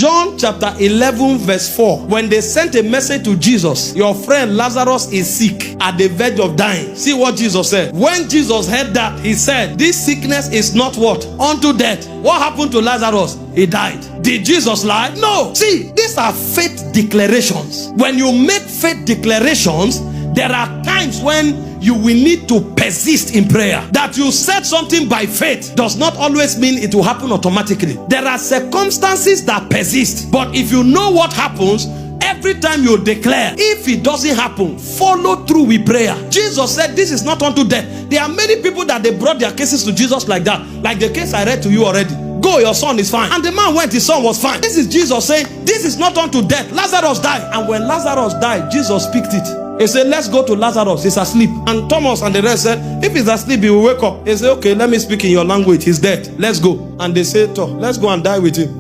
John chapter 11 verse 4. When they sent a message to Jesus, your friend Lazarus is sick at the verge of dying. See what Jesus said. When Jesus heard that, he said, this sickness is not what? Unto death. What happened to Lazarus? He died. Did Jesus lie? No. See, these are faith declarations. When you make faith declarations, there are times when you will need to persist in prayer. That you said something by faith does not always mean it will happen automatically. There are circumstances that persist. But if you know what happens, every time you declare, if it doesn't happen, follow through with prayer. Jesus said this is not unto death. There are many people that they brought their cases to Jesus like that. Like the case I read to you already. Go, your son is fine. And the man went, his son was fine. This is Jesus saying, this is not unto death. Lazarus died. And when Lazarus died, Jesus picked it. He said, let's go to Lazarus. He's asleep. And Thomas and the rest said, if he's asleep, he will wake up. He said, okay, let me speak in your language. He's dead. Let's go. And they said, let's go and die with him.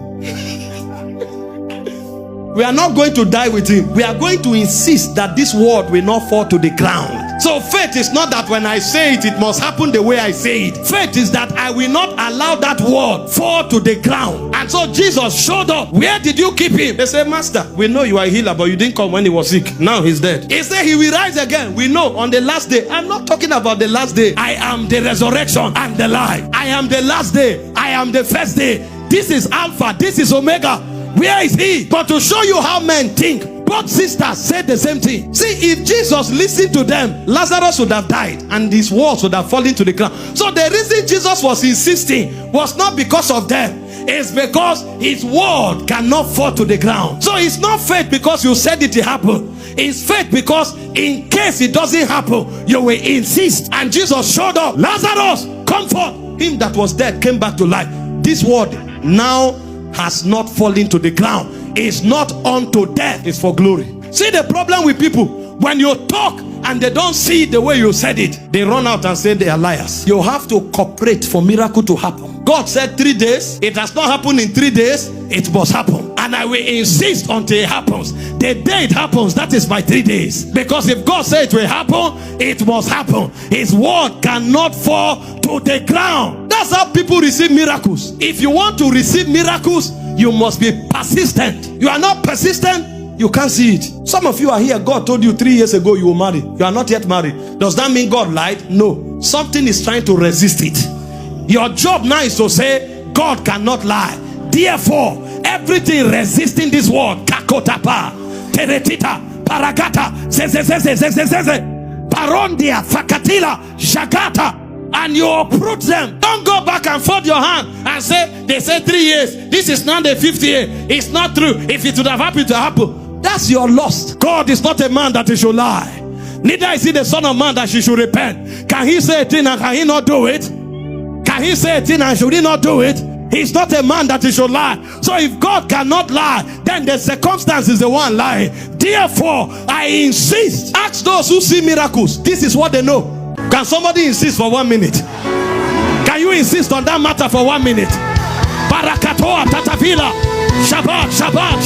We are not going to die with him. We are going to insist that this word will not fall to the ground. So faith is not that when I say it, it must happen the way I say it. Faith is that I will not allow that word fall to the ground. And so Jesus showed up. Where did you keep him? They said, Master, we know you are a healer, but you didn't come when he was sick. Now he's dead. He said he will rise again. We know on the last day. I'm not talking about the last day. I am the resurrection and the life. I am the last day. I am the first day. This is Alpha. This is Omega. Where is he? But to show you how men think, both sisters said the same thing. See, if Jesus listened to them, Lazarus would have died and his words would have fallen to the ground. So the reason Jesus was insisting was not because of them. It's because his word cannot fall to the ground. So it's not faith because you said it will happen. It's faith because in case it doesn't happen, you will insist. And Jesus showed up. Lazarus, come forth. Him that was dead came back to life. This word now has not fallen to the ground. It's not unto death. It's for glory. See the problem with people, when you talk and they don't see it the way you said it, they run out and say they are liars. You have to cooperate for miracle to happen. God said 3 days. It has not happened in 3 days. It must happen. And I will insist until it happens. The day it happens, that is my 3 days. Because if God said it will happen, it must happen. His word cannot fall to the ground. That's how people receive miracles. If you want to receive miracles, you must be persistent. You are not persistent, you can't see it. Some of you are here, God told you 3 years ago you will marry. You are not yet married. Does that mean God lied? No. Something is trying to resist it. Your job now is to say, God cannot lie. Therefore, everything resisting this word, kakotapa, teretita, paragata, parondia, fakatila, shagata, and you uproot them. Don't go back and fold your hand and say, they said 3 years. This is not the 50th year. It's not true. If it would have happened to happen, that's your loss. God is not a man that he should lie. Neither is he the son of man that he should repent. Can he say a thing and can he not do it? Can he say a thing and should he not do it? He's not a man that he should lie. So if God cannot lie, then the circumstance is the one lying. Therefore, I insist. Ask those who see miracles. This is what they know. Can somebody insist for 1 minute? Can you insist on that matter for 1 minute? Barakatoa, Tatavila, Shabbat, Shabbat.